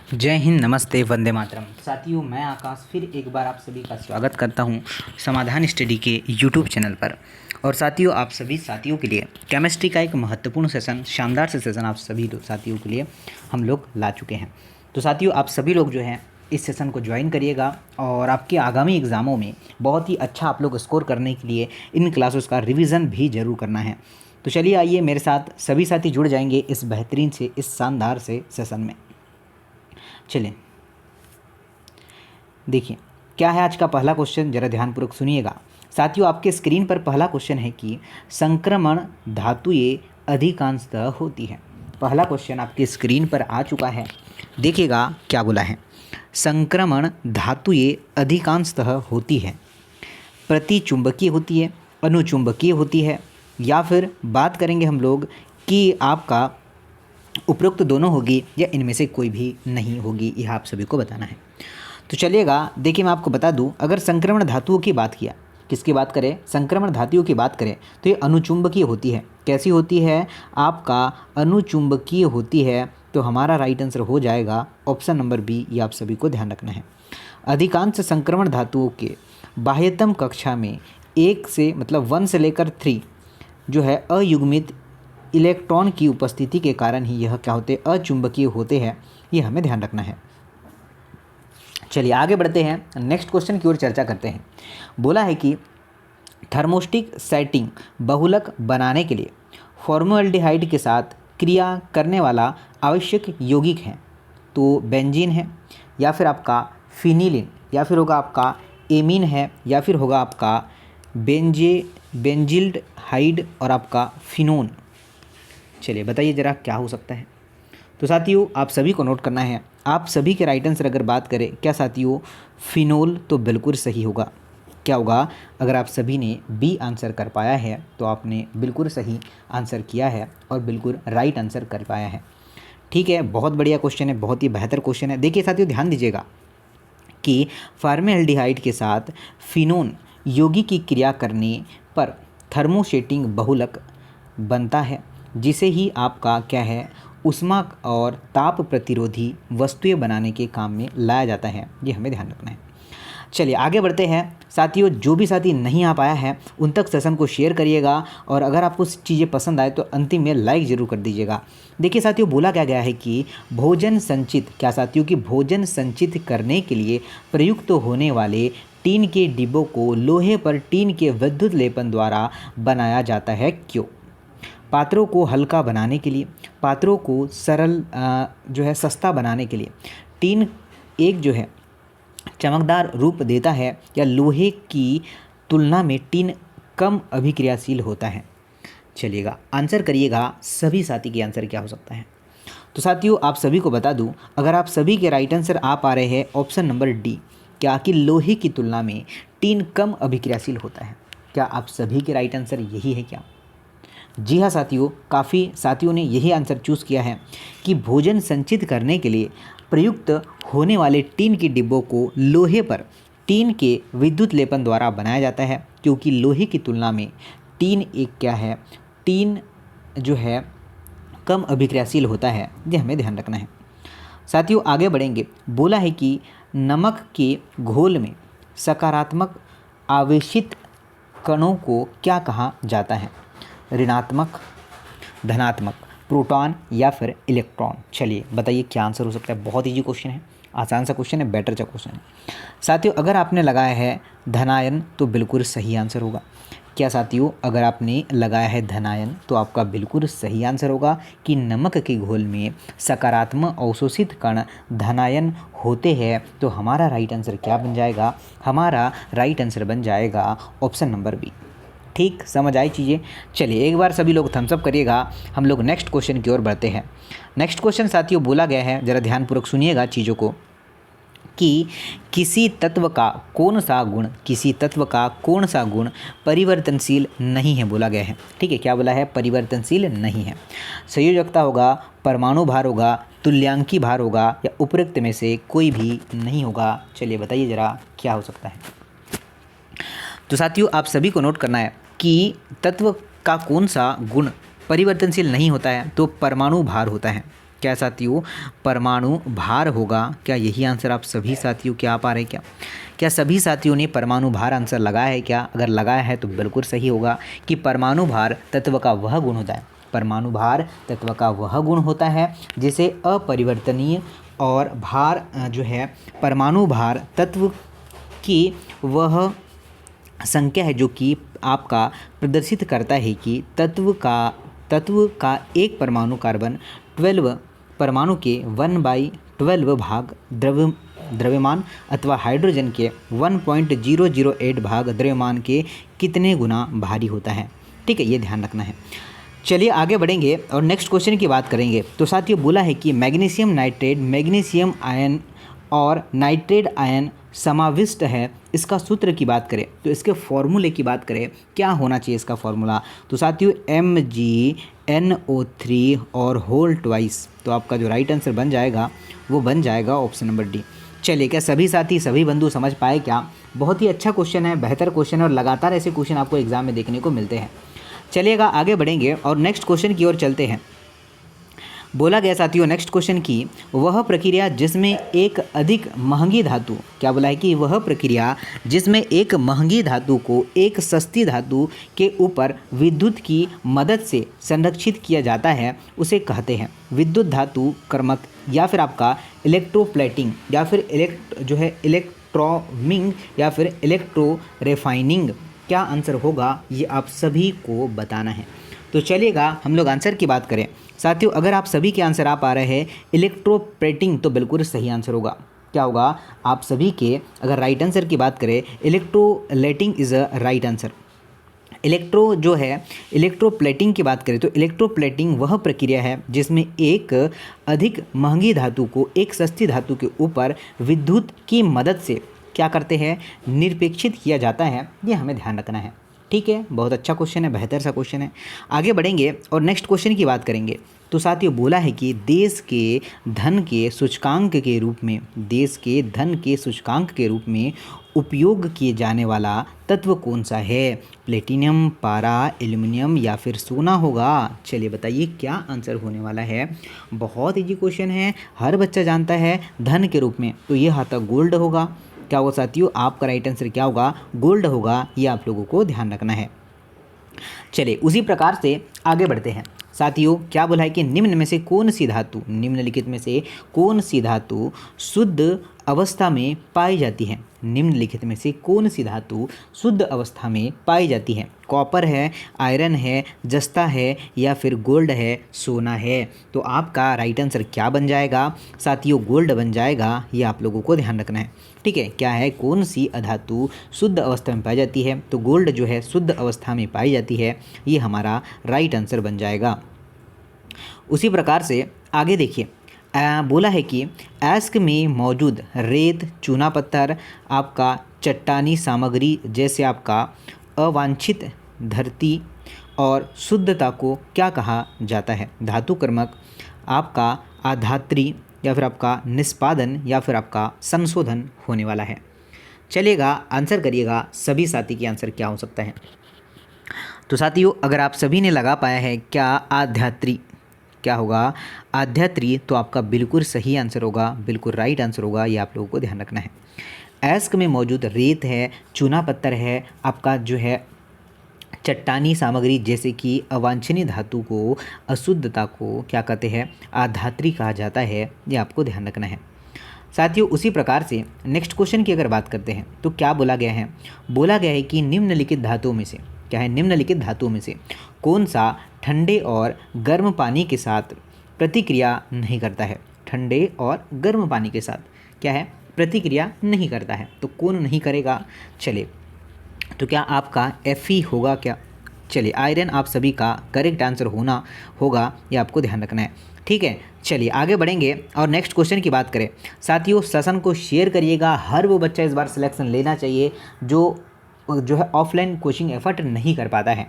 जय हिंद, नमस्ते, वंदे मातरम। साथियों, मैं आकाश फिर एक बार आप सभी का स्वागत करता हूं समाधान स्टडी के यूट्यूब चैनल पर। और साथियों, आप सभी साथियों के लिए केमिस्ट्री का एक महत्वपूर्ण सेशन, शानदार से सेशन आप सभी साथियों के लिए हम लोग ला चुके हैं। तो साथियों, आप सभी लोग जो हैं इस सेशन को ज्वाइन करिएगा और आपके आगामी एग्ज़ामों में बहुत ही अच्छा आप लोग स्कोर करने के लिए इन क्लासेस का रिवीजन भी ज़रूर करना है। तो चलिए आइए मेरे साथ सभी साथी जुड़ जाएंगे इस बेहतरीन से, इस शानदार से सेशन में। चलिए देखिए क्या है आज का पहला क्वेश्चन, जरा ध्यानपूर्वक सुनिएगा। साथियों, आपके स्क्रीन पर पहला क्वेश्चन है कि संक्रमण धातुएं अधिकांशतः होती है। पहला क्वेश्चन आपके स्क्रीन पर आ चुका है, देखिएगा क्या बोला है। संक्रमण धातुएं अधिकांशतः होती है, प्रतिचुंबकीय होती है, अनुचुंबकीय होती है, या फिर बात करेंगे हम लोग कि आपका उपरोक्त दोनों होगी या इनमें से कोई भी नहीं होगी, यह आप सभी को बताना है। तो चलिएगा देखिए, मैं आपको बता दूं, अगर संक्रमण धातुओं की बात किया, किसकी बात करें, संक्रमण धातुओं की बात करें तो ये अनुचुंबकीय होती है। कैसी होती है? आपका अनुचुंबकीय होती है। तो हमारा राइट आंसर हो जाएगा ऑप्शन नंबर बी, ये आप सभी को ध्यान रखना है। अधिकांश संक्रमण धातुओं के बाह्यतम कक्षा में 1 से मतलब 1 से लेकर 3 जो है अयुग्मित इलेक्ट्रॉन की उपस्थिति के कारण ही यह क्या होते, अचुंबकीय होते हैं। ये हमें ध्यान रखना है। चलिए आगे बढ़ते हैं, नेक्स्ट क्वेश्चन की ओर चर्चा करते हैं। बोला है कि थर्मोस्टिक सेटिंग बहुलक बनाने के लिए फॉर्मल्डिहाइड के साथ क्रिया करने वाला आवश्यक यौगिक है। तो बेंजीन है, या फिर आपका फिनिलिन, या फिर होगा आपका एमीन है, या फिर होगा आपका बेंजिल्डहाइड और आपका फिनोन। चलिए बताइए ज़रा क्या हो सकता है। तो साथियों, आप सभी को नोट करना है। आप सभी के राइट आंसर अगर बात करें, क्या साथियों, फिनोल तो बिल्कुल सही होगा। क्या होगा? अगर आप सभी ने बी आंसर कर पाया है तो आपने बिल्कुल सही आंसर किया है और बिल्कुल राइट आंसर कर पाया है। ठीक है, बहुत बढ़िया क्वेश्चन है, बहुत ही बेहतर क्वेश्चन है। देखिए साथियों, ध्यान दीजिएगा कि फॉर्मेल्डिहाइड के साथ फिनोन यौगिक की क्रिया करने पर थर्मोसेटिंग बहुलक बनता है, जिसे ही आपका क्या है, ऊष्मा और ताप प्रतिरोधी वस्तुएं बनाने के काम में लाया जाता है। ये हमें ध्यान रखना है। चलिए आगे बढ़ते हैं। साथियों, जो भी साथी नहीं आ पाया है उन तक सेशन को शेयर करिएगा, और अगर आपको चीज़ें पसंद आए तो अंतिम में लाइक ज़रूर कर दीजिएगा। देखिए साथियों, बोला क्या गया है कि भोजन संचित, क्या साथियों, कि भोजन संचित करने के लिए प्रयुक्त होने वाले टीन के डिब्बों को लोहे पर टीन के विद्युत लेपन द्वारा बनाया जाता है। क्यों? पात्रों को हल्का बनाने के लिए, पात्रों को सरल जो है सस्ता बनाने के लिए टीन एक जो है चमकदार रूप देता है, या लोहे की तुलना में टीन कम अभिक्रियाशील होता है। चलिएगा आंसर करिएगा, सभी साथी के आंसर क्या हो सकता है। तो साथियों, आप सभी को बता दूं, अगर आप सभी के राइट आंसर आ पा रहे हैं ऑप्शन नंबर डी, क्या कि लोहे की तुलना में टीन कम अभिक्रियाशील होता है। क्या आप सभी के राइट आंसर यही है क्या? जी हाँ साथियों, काफ़ी साथियों ने यही आंसर चूज़ किया है कि भोजन संचित करने के लिए प्रयुक्त होने वाले टीन के डिब्बों को लोहे पर टीन के विद्युत लेपन द्वारा बनाया जाता है, क्योंकि लोहे की तुलना में टीन एक क्या है, टीन जो है कम अभिक्रियाशील होता है। ये हमें ध्यान रखना है। साथियों आगे बढ़ेंगे। बोला है कि नमक के घोल में सकारात्मक आवेशित कणों को क्या कहा जाता है? ऋणात्मक, धनात्मक, प्रोटॉन या फिर इलेक्ट्रॉन। चलिए बताइए क्या आंसर हो सकता है। बहुत ईजी क्वेश्चन है, आसान सा क्वेश्चन है, बेटर सा क्वेश्चन है। साथियों, अगर आपने लगाया है धनायन तो बिल्कुल सही आंसर होगा। क्या साथियों, अगर आपने लगाया है धनायन तो आपका बिल्कुल सही आंसर होगा कि नमक के घोल में सकारात्मक अवशोषित कण धनायन होते हैं। तो हमारा राइट आंसर क्या बन जाएगा? हमारा राइट आंसर बन जाएगा ऑप्शन नंबर बी। ठीक, समझ आई चीज़ें। चलिए एक बार सभी लोग थम्स अप करिएगा, हम लोग नेक्स्ट क्वेश्चन की ओर बढ़ते हैं। नेक्स्ट क्वेश्चन साथियों बोला गया है, ज़रा ध्यानपूर्वक सुनिएगा चीज़ों को, कि किसी तत्व का कौन सा गुण, किसी तत्व का कौन सा गुण परिवर्तनशील नहीं है, बोला गया है। ठीक है, क्या बोला है? परिवर्तनशील नहीं है। संयोजकता होगा, परमाणु भार होगा, तुल्यांकी भार होगा, या उपरोक्त में से कोई भी नहीं होगा। चलिए बताइए ज़रा क्या हो सकता है। तो साथियों, आप सभी को नोट करना है कि तत्व का कौन सा गुण परिवर्तनशील नहीं होता है। तो परमाणु भार होता है। क्या साथियों, परमाणु भार होगा। क्या यही आंसर आप सभी साथियों क्या आ पा रहे हैं? क्या सभी साथियों ने परमाणु भार आंसर लगाया है क्या? अगर लगाया है तो बिल्कुल सही होगा कि परमाणु भार तत्व का वह गुण होता है, परमाणु भार तत्व का वह गुण होता है जिसे अपरिवर्तनीय और भार जो है परमाणु भार तत्व की वह संख्या है जो कि आपका प्रदर्शित करता है कि तत्व का एक परमाणु कार्बन 12 परमाणु के 1/12 भाग द्रव्यमान अथवा हाइड्रोजन के 1.008 भाग द्रव्यमान के कितने गुना भारी होता है। ठीक है, ये ध्यान रखना है। चलिए आगे बढ़ेंगे और नेक्स्ट क्वेश्चन की बात करेंगे। तो साथियों बोला है कि मैग्नीशियम नाइट्रेट, मैग्नीशियम आयन और नाइट्रेट आयन समाविष्ट है, इसका सूत्र की बात करें तो इसके फॉर्मूले की बात करें, क्या होना चाहिए इसका फॉर्मूला? तो साथियों MgNO3 और होल ट्वाइस। तो आपका जो राइट आंसर बन जाएगा वो बन जाएगा ऑप्शन नंबर डी। चलिए, क्या सभी साथी सभी बंधु समझ पाए क्या? बहुत ही अच्छा क्वेश्चन है, बेहतर क्वेश्चन है और लगातार ऐसे क्वेश्चन आपको एग्जाम में देखने को मिलते हैं। चलिएगा आगे बढ़ेंगे और नेक्स्ट क्वेश्चन की ओर चलते हैं। बोला गया साथियों नेक्स्ट क्वेश्चन की वह प्रक्रिया जिसमें एक अधिक महंगी धातु, क्या बोला है कि वह प्रक्रिया जिसमें एक महंगी धातु को एक सस्ती धातु के ऊपर विद्युत की मदद से संरक्षित किया जाता है उसे कहते हैं विद्युत धातु कर्मक, या फिर आपका इलेक्ट्रोप्लेटिंग, या फिर इलेक्ट्रोमिंग, या फिर इलेक्ट्रो रेफाइनिंग। क्या आंसर होगा ये आप सभी को बताना है। तो चलिएगा हम लोग आंसर की बात करें। साथियों अगर आप सभी के आंसर आ पा रहे हैं इलेक्ट्रोप्लेटिंग तो बिल्कुल सही आंसर होगा। क्या होगा आप सभी के, अगर राइट आंसर की बात करें electroplating is a right answer. Electro जो है इलेक्ट्रोप्लेटिंग की बात करें तो इलेक्ट्रोप्लेटिंग वह प्रक्रिया है जिसमें एक अधिक महंगी धातु को एक सस्ती धातु के ऊपर विद्युत की मदद से क्या करते हैं, निरपेक्षित किया जाता है। ये हमें ध्यान रखना है। ठीक है, बहुत अच्छा क्वेश्चन है, बेहतर सा क्वेश्चन है। आगे बढ़ेंगे और नेक्स्ट क्वेश्चन की बात करेंगे। तो साथियों बोला है कि देश के धन के सूचकांक के रूप में, देश के धन के सूचकांक के रूप में उपयोग किए जाने वाला तत्व कौन सा है? प्लेटिनम, पारा, एल्युमिनियम या फिर सोना होगा। चलिए बताइए क्या आंसर होने वाला है। बहुत इजी क्वेश्चन है, हर बच्चा जानता है धन के रूप में, तो ये आता गोल्ड होगा। क्या होगा साथियों, आपका राइट आंसर क्या होगा? गोल्ड होगा। ये आप लोगों को ध्यान रखना है। चलिए उसी प्रकार से आगे बढ़ते हैं। साथियों क्या बोला है कि निम्न में से कौन सी धातु, निम्नलिखित में से कौन सी धातु शुद्ध अवस्था में पाई जाती है? निम्नलिखित में से कौन सी धातु शुद्ध अवस्था में पाई जाती है? कॉपर है, आयरन है, जस्ता है या फिर गोल्ड है, सोना है। तो आपका राइट आंसर क्या बन जाएगा साथियों? गोल्ड बन जाएगा। ये आप लोगों को ध्यान रखना है। ठीक है, क्या है, कौन सी अधातु शुद्ध अवस्था में पाई जाती है? तो गोल्ड जो है शुद्ध अवस्था में पाई जाती है। ये हमारा राइट आंसर बन जाएगा। उसी प्रकार से आगे देखिए, बोला है कि एस्क में मौजूद रेत, चूना पत्थर, आपका चट्टानी सामग्री जैसे आपका अवांछित धरती और शुद्धता को क्या कहा जाता है? धातु कर्मक, आपका आधात्री या फिर आपका निष्पादन या फिर आपका संशोधन होने वाला है। चलिएगा आंसर करिएगा सभी साथी की आंसर क्या हो सकता है। तो साथियों अगर आप सभी ने लगा पाया है क्या आध्यात्री, क्या होगा आध्यात्री, तो आपका बिल्कुल सही आंसर होगा, बिल्कुल राइट आंसर होगा। ये आप लोगों को ध्यान रखना है। एस्क में मौजूद रेत है, चूना पत्थर है, आपका जो है चट्टानी सामग्री जैसे कि अवांछनीय धातु को, अशुद्धता को क्या कहते हैं? आधात्री कहा जाता है। ये आपको ध्यान रखना है। साथियों उसी प्रकार से नेक्स्ट क्वेश्चन की अगर बात करते हैं तो क्या बोला गया है? बोला गया है कि निम्नलिखित धातुओं में से, क्या है, निम्नलिखित धातुओं में से कौन सा ठंडे और गर्म पानी के साथ प्रतिक्रिया नहीं करता है? ठंडे और गर्म पानी के साथ क्या है, प्रतिक्रिया नहीं करता है। तो कौन नहीं करेगा? चलिए तो क्या आपका Fe होगा क्या? चलिए आयरन आप सभी का करेक्ट आंसर होना होगा, ये आपको ध्यान रखना है। ठीक है, चलिए आगे बढ़ेंगे और नेक्स्ट क्वेश्चन की बात करें। साथियों सेशन को शेयर करिएगा, हर वो बच्चा इस बार सिलेक्शन लेना चाहिए जो है ऑफलाइन कोचिंग एफर्ट नहीं कर पाता है।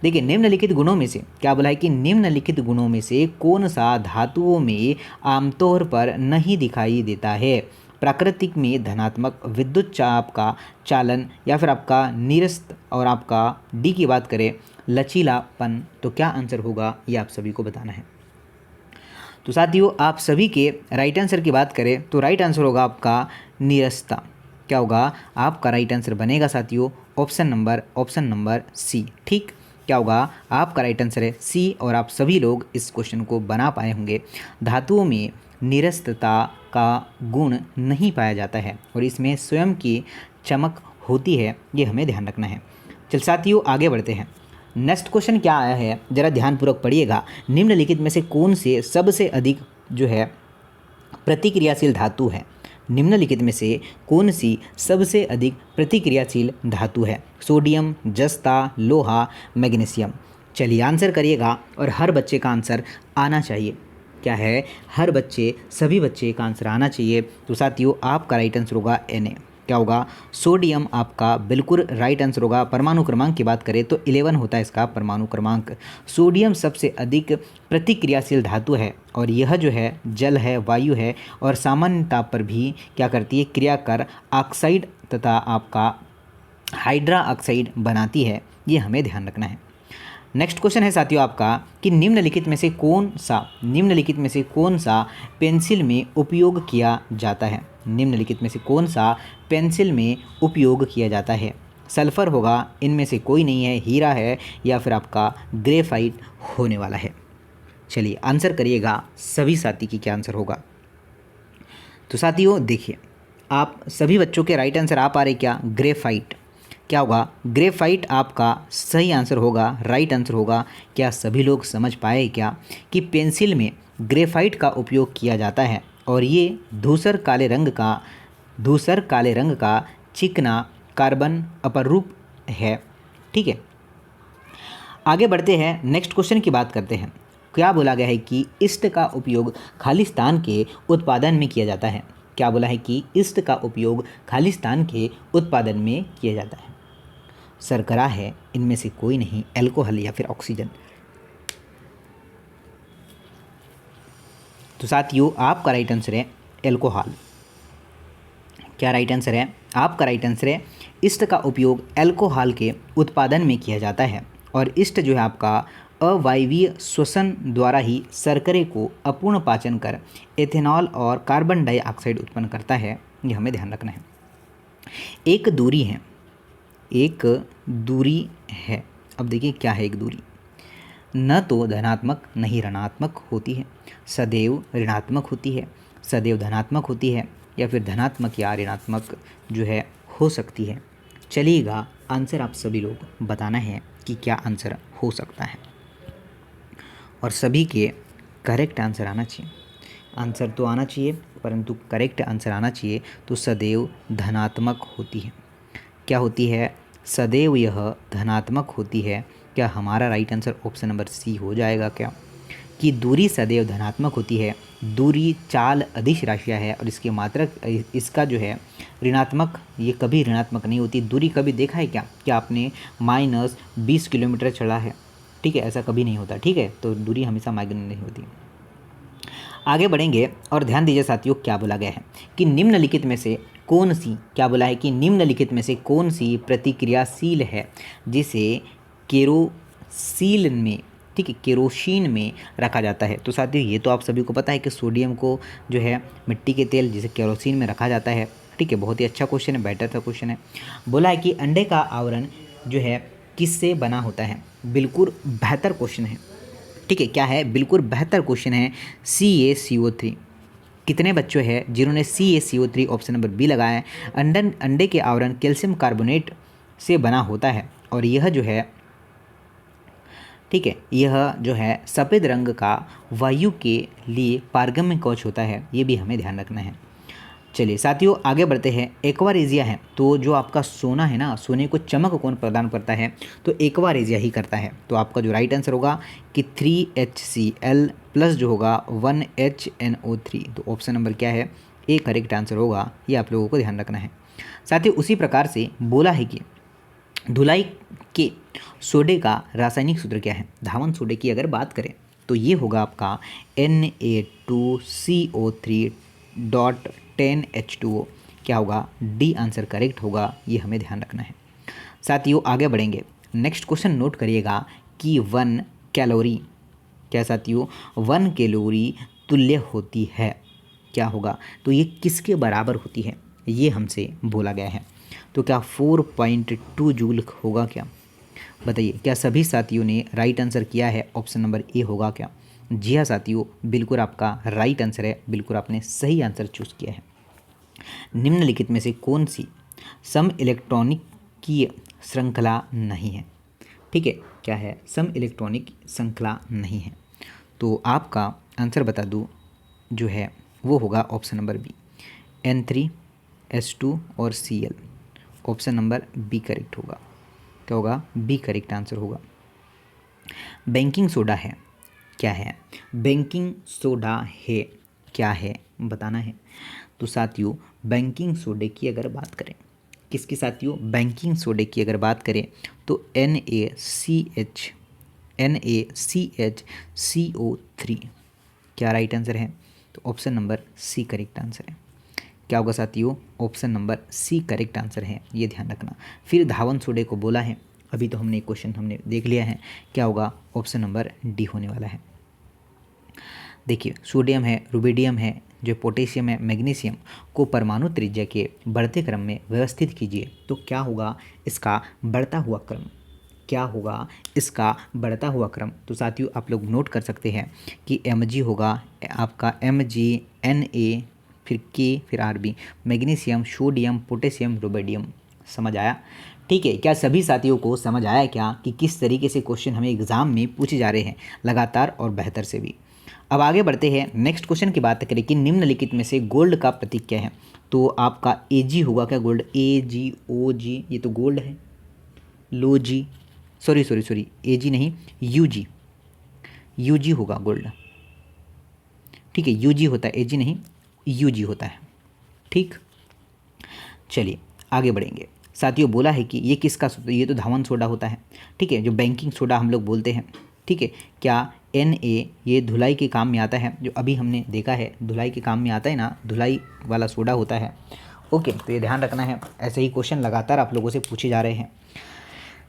देखिए निम्नलिखित गुणों में से, क्या बोला है कि निम्नलिखित गुणों में से कौन सा धातुओं में आमतौर पर नहीं दिखाई देता है? प्राकृतिक में धनात्मक विद्युत चाप का चालन या फिर आपका निरस्त, और आपका डी की बात करें लचीलापन। तो क्या आंसर होगा ये आप सभी को बताना है। तो साथियों आप सभी के राइट आंसर की बात करें तो राइट आंसर होगा आपका नीरसता। क्या होगा आपका राइट आंसर बनेगा साथियों ऑप्शन नंबर सी। ठीक, क्या होगा आपका राइट आंसर है सी और आप सभी लोग इस क्वेश्चन को बना पाए होंगे। धातुओं में निरस्तता का गुण नहीं पाया जाता है और इसमें स्वयं की चमक होती है, ये हमें ध्यान रखना है। चल साथियों आगे बढ़ते हैं। नेक्स्ट क्वेश्चन क्या आया है ज़रा ध्यानपूर्वक पढ़िएगा। निम्नलिखित में से कौन से सबसे अधिक जो है प्रतिक्रियाशील धातु है? निम्नलिखित में से कौन सी सबसे अधिक प्रतिक्रियाशील धातु है? सोडियम, जस्ता, लोहा, मैग्नीशियम। चलिए आंसर करिएगा और हर बच्चे का आंसर आना चाहिए। क्या है? हर बच्चे, सभी बच्चे का आंसर आना चाहिए। तो साथियों आपका राइट आंसर होगा Na। क्या होगा? सोडियम आपका बिल्कुल राइट आंसर होगा। परमाणु क्रमांक की बात करें तो 11 होता है इसका परमाणु क्रमांक। सोडियम सबसे अधिक प्रतिक्रियाशील धातु है और यह जो है जल है, वायु है और सामान्य ताप पर भी क्या करती है? क्रिया कर ऑक्साइड तथा आपका हाइड्रा ऑक्साइड बनाती है, ये हमें ध्यान रखना है। नेक्स्ट क्वेश्चन है साथियों आपका कि निम्नलिखित में से कौन सा पेंसिल में उपयोग किया जाता है? निम्नलिखित में से कौन सा पेंसिल में उपयोग किया जाता है? सल्फर होगा, इनमें से कोई नहीं है, हीरा है या फिर आपका ग्रेफाइट होने वाला है। चलिए आंसर करिएगा सभी साथी की क्या आंसर होगा। तो साथियों देखिए आप सभी बच्चों के राइट आंसर आ पा रहे क्या? ग्रेफाइट। क्या होगा? ग्रेफाइट आपका सही आंसर होगा, राइट आंसर होगा। क्या सभी लोग समझ पाए क्या कि पेंसिल में ग्रेफाइट का उपयोग किया जाता है और ये धूसर काले रंग का चिकना कार्बन अपरूप है। ठीक है, आगे बढ़ते हैं, नेक्स्ट क्वेश्चन की बात करते हैं। क्या बोला गया है कि ईस्ट का उपयोग खालिस्तान के उत्पादन में किया जाता है? क्या बोला है कि ईस्ट का उपयोग खालिस्तान के उत्पादन में किया जाता है? शर्करा है, इनमें से कोई नहीं, अल्कोहल या फिर ऑक्सीजन। तो साथियों आपका राइट आंसर है अल्कोहल। क्या राइट आंसर है? आपका राइट आंसर है ईस्ट का उपयोग अल्कोहल के उत्पादन में किया जाता है और ईस्ट जो है आपका अवायवीय श्वसन द्वारा ही शर्करे को अपूर्ण पाचन कर एथेनॉल और कार्बन डाइऑक्साइड उत्पन्न करता है, ये हमें ध्यान रखना है। एक दूरी है। अब देखिए क्या है एक दूरी? न तो धनात्मक नहीं ऋणात्मक होती है, सदैव ऋणात्मक होती है, सदैव धनात्मक होती है या फिर धनात्मक या ऋणात्मक जो है हो सकती है। चलिएगा आंसर आप सभी लोग बताना है कि क्या आंसर हो सकता है और सभी के करेक्ट आंसर आना चाहिए। आंसर तो आना चाहिए परंतु करेक्ट आंसर आना चाहिए। तो सदैव धनात्मक होती है। क्या होती है? सदैव यह धनात्मक होती है। क्या हमारा right answer option number C हो जाएगा क्या कि दूरी सदैव धनात्मक होती है? दूरी चाल अदिश राशियाँ है और इसकी मात्रक इसका जो है ऋणात्मक, ये कभी ऋणात्मक नहीं होती। दूरी कभी देखा है क्या आपने -20 किलोमीटर चढ़ा है? ठीक है, ऐसा कभी नहीं होता। ठीक है, तो दूरी हमेशा माइग्रेन नहीं होती। आगे बढ़ेंगे और ध्यान दीजिए साथियों क्या बोला गया है कि निम्नलिखित में से कौन सी, क्या बोला है कि निम्नलिखित में से कौन सी प्रतिक्रियाशील है जिसे केरोसिल में, ठीक है, केरोसिन में रखा जाता है? तो साथियों ये तो आप सभी को पता है कि सोडियम को जो है मिट्टी के तेल जिसे केरोसिन में रखा जाता है। ठीक है, बहुत ही अच्छा क्वेश्चन है, बेटर था क्वेश्चन है। बोला है कि अंडे का आवरण जो है किससे बना होता है? बिल्कुल बेहतर क्वेश्चन है। ठीक है, क्या है? बिल्कुल बेहतर क्वेश्चन है, CaCO3। कितने बच्चों हैं जिन्होंने CaCO3 ऑप्शन नंबर बी लगाया है? अंडे के आवरण कैल्शियम कार्बोनेट से बना होता है और यह जो है, ठीक है, यह जो है सफ़ेद रंग का वायु के लिए पारगम्य कवच होता है, ये भी हमें ध्यान रखना है। चलिए साथियों आगे बढ़ते हैं। एक्वारेजिया है, तो जो आपका सोना है ना, सोने को चमक कौन प्रदान करता है? तो एक्वारेजिया ही करता है। तो आपका जो राइट आंसर होगा कि 3HCl प्लस जो होगा 1HNO3। तो ऑप्शन नंबर क्या है? ए करेक्ट आंसर होगा, ये आप लोगों को ध्यान रखना है। साथियों उसी प्रकार से बोला है कि धुलाई के सोडे का रासायनिक सूत्र क्या है? धावन सोडे की अगर बात करें तो ये होगा आपका Na2CO3.10H2O। क्या होगा? डी आंसर करेक्ट होगा, ये हमें ध्यान रखना है। साथियों आगे बढ़ेंगे, नेक्स्ट क्वेश्चन नोट करिएगा कि 1 कैलोरी, क्या साथियों 1 कैलोरी तुल्य होती है। क्या होगा? तो ये किसके बराबर होती है, ये हमसे बोला गया है। तो क्या 4.2 जूल होगा क्या? बताइए, क्या सभी साथियों ने राइट आंसर किया है? ऑप्शन नंबर ए होगा क्या? जी हाँ साथियों, बिल्कुल आपका राइट आंसर है, बिल्कुल आपने सही आंसर चूज़ किया है। निम्नलिखित में से कौन सी सम इलेक्ट्रॉनिक की श्रृंखला नहीं है? ठीक है, क्या है? सम इलेक्ट्रॉनिक श्रृंखला नहीं है। तो आपका आंसर बता दूँ जो है वो होगा option number B, N3 S2 और Cl। Option number B correct होगा। क्या होगा? बी करेक्ट आंसर होगा। बेकिंग सोडा है, क्या है? बेकिंग सोडा है, क्या है बताना है। तो साथियों बेकिंग सोडे की अगर बात करें, किसकी साथियों? बेकिंग सोडे की अगर बात करें तो NaCH CO3। क्या राइट आंसर है? तो option number C correct answer है। क्या होगा साथियों? Option number C correct answer है, ये ध्यान रखना। फिर धावन सोडे को बोला है, अभी तो हमने क्वेश्चन हमने देख लिया है। क्या होगा? ऑप्शन नंबर डी होने वाला है। देखिए, सोडियम है, रुबिडियम है, जो पोटेशियम है, मैग्नीशियम को परमाणु त्रिज्या के बढ़ते क्रम में व्यवस्थित कीजिए। तो क्या होगा इसका बढ़ता हुआ क्रम? क्या होगा इसका बढ़ता हुआ क्रम? तो साथियों आप लोग नोट कर सकते हैं कि Mg होगा आपका Mg, Na, फिर K, फिर Rb, magnesium, sodium, potassium, rubidium. समझ आया? ठीक है, क्या सभी साथियों को समझ आया क्या कि किस तरीके से क्वेश्चन हमें एग्जाम में पूछे जा रहे हैं, लगातार और बेहतर से भी। अब आगे बढ़ते हैं, नेक्स्ट क्वेश्चन की बात करें कि निम्नलिखित में से गोल्ड का प्रतीक क्या है? तो आपका Ag होगा क्या? गोल्ड, AgOg, ये तो गोल्ड है। लो जी, सॉरी Ag नहीं, Ug होगा गोल्ड। ठीक है, Ug होता है, Ag नहीं Ug होता है। ठीक, चलिए आगे बढ़ेंगे। साथियों बोला है कि ये किसका, ये तो धावन सोडा होता है। ठीक है, जो बेकिंग सोडा हम लोग बोलते हैं। ठीक है, क्या Na ये धुलाई के काम में आता है? जो अभी हमने देखा है धुलाई के काम में आता है ना, धुलाई वाला सोडा होता है। ओके, तो ये ध्यान रखना है, ऐसे ही क्वेश्चन लगातार आप लोगों से पूछे जा रहे हैं।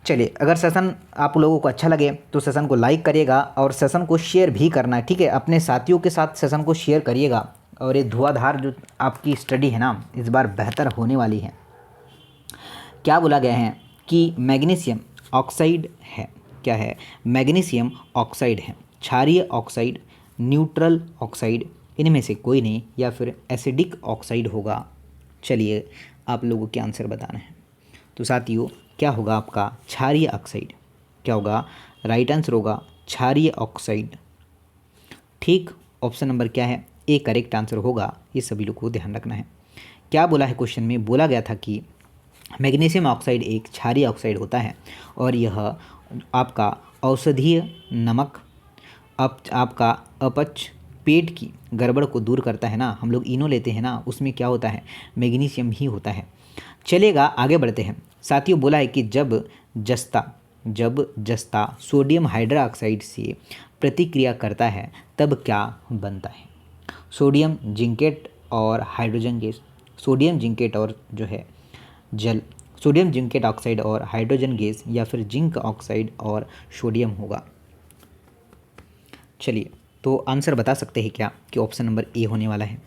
चलिए, अगर सेशन आप लोगों को अच्छा लगे तो सेशन को लाइक करिएगा और सेशन को शेयर भी करना है। ठीक है, अपने साथियों के साथ सेशन को शेयर करिएगा। और ये धुआंधार जो आपकी स्टडी है ना, इस बार बेहतर होने वाली है। क्या बोला गया है कि मैग्नीशियम ऑक्साइड है। क्या है? मैग्नीशियम ऑक्साइड है, क्षारीय ऑक्साइड, न्यूट्रल ऑक्साइड, इनमें से कोई नहीं, या फिर एसिडिक ऑक्साइड होगा। चलिए आप लोगों के आंसर बताना है। तो साथियों क्या होगा आपका? क्षारीय ऑक्साइड। क्या होगा? राइट आंसर होगा क्षारीय ऑक्साइड। ठीक, ऑप्शन नंबर क्या है? ए करेक्ट आंसर होगा। ये सभी लोग को ध्यान रखना है। क्या बोला है क्वेश्चन में? बोला गया था कि मैग्नीशियम ऑक्साइड एक क्षारीय ऑक्साइड होता है और यह आपका औषधीय नमक, आपका अपच, पेट की गड़बड़ को दूर करता है ना। हम लोग इनो लेते हैं ना, उसमें क्या होता है? मैग्नीशियम ही होता है। चलेगा, आगे बढ़ते हैं। साथियों बोला है कि जब जस्ता सोडियम हाइड्रोक्साइड से प्रतिक्रिया करता है तब क्या बनता है? सोडियम जिंकेट और हाइड्रोजन गैस, सोडियम जिंकेट और जो है जल, सोडियम जिंकेट ऑक्साइड और हाइड्रोजन गैस, या फिर जिंक ऑक्साइड और सोडियम होगा। चलिए, तो आंसर बता सकते हैं क्या कि ऑप्शन नंबर ए होने वाला है।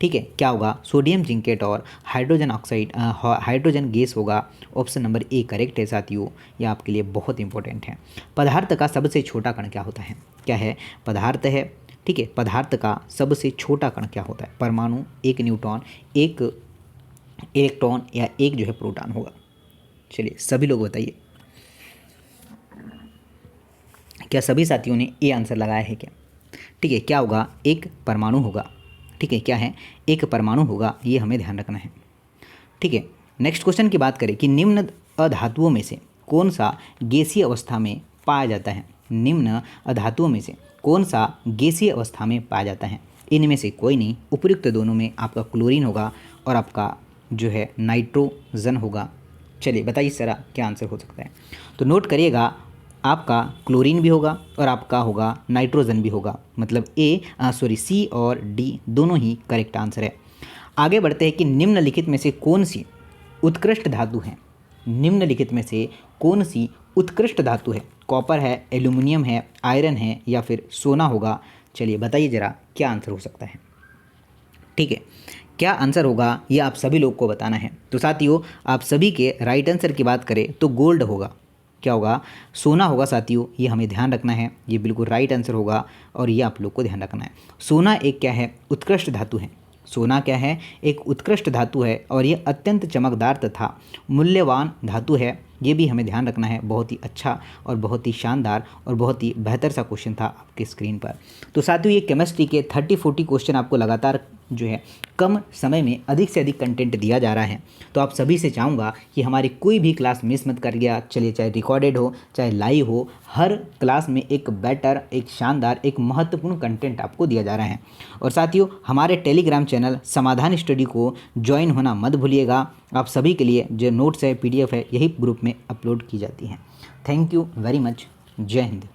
ठीक है, क्या होगा? सोडियम जिंकेट और हाइड्रोजन ऑक्साइड, हाइड्रोजन गैस होगा। ऑप्शन नंबर ए करेक्ट है साथियों, यह आपके लिए बहुत इंपॉर्टेंट है। पदार्थ का सबसे छोटा कण क्या होता है? क्या है? पदार्थ है। ठीक है, पदार्थ का सबसे छोटा कण क्या होता है? परमाणु, एक न्यूट्रॉन, एक इलेक्ट्रॉन, या एक जो है प्रोटॉन होगा। चलिए सभी लोग बताइए, क्या सभी साथियों ने ए आंसर लगाया है क्या? ठीक है, क्या होगा? एक परमाणु होगा। ठीक है, क्या है? एक परमाणु होगा, ये हमें ध्यान रखना है। ठीक है, नेक्स्ट क्वेश्चन की बात करें कि निम्न अधातुओं में से कौन सा गैसीय अवस्था में पाया जाता है? निम्न अधातुओं में से कौन सा गैसीय अवस्था में पाया जाता है? इनमें से कोई नहीं, उपयुक्त दोनों में आपका क्लोरीन होगा और आपका जो है नाइट्रोजन होगा। चलिए बताइए सर क्या आंसर हो सकता है? तो नोट करिएगा, आपका क्लोरीन भी होगा और आपका होगा नाइट्रोजन भी होगा। मतलब सी और डी दोनों ही करेक्ट आंसर है। आगे बढ़ते हैं कि निम्नलिखित में से कौन सी उत्कृष्ट धातु है? निम्नलिखित में से कौन सी उत्कृष्ट धातु है? कॉपर है, एल्यूमिनियम है, आयरन है, या फिर सोना होगा। चलिए बताइए ज़रा क्या आंसर हो सकता है। ठीक है, क्या आंसर होगा ये आप सभी लोग को बताना है। तो साथियों आप सभी के राइट आंसर की बात करें तो गोल्ड होगा। क्या होगा? सोना होगा साथियों, ये हमें ध्यान रखना है, ये बिल्कुल राइट आंसर होगा और ये आप लोग को ध्यान रखना है। सोना एक क्या है? उत्कृष्ट धातु है। सोना क्या है? एक उत्कृष्ट धातु है और ये अत्यंत चमकदार तथा मूल्यवान धातु है। ये भी हमें ध्यान रखना है। बहुत ही अच्छा और बहुत ही शानदार और बहुत ही बेहतर सा क्वेश्चन था आपके स्क्रीन पर। तो साथियों ये केमिस्ट्री के 30-40 क्वेश्चन आपको लगातार जो है कम समय में अधिक से अधिक कंटेंट दिया जा रहा है। तो आप सभी से चाहूँगा कि हमारी कोई भी क्लास मिस मत करिएगा। चलिए चाहे रिकॉर्डेड हो चाहे लाइव हो, हर क्लास में एक बेटर, एक शानदार, एक महत्वपूर्ण कंटेंट आपको दिया जा रहा है। और साथियों हमारे टेलीग्राम चैनल समाधान स्टडी को ज्वाइन होना मत भूलिएगा। आप सभी के लिए जो नोट्स है, PDF है, यही ग्रुप में अपलोड की जाती हैं। Thank you very much. जय हिंद।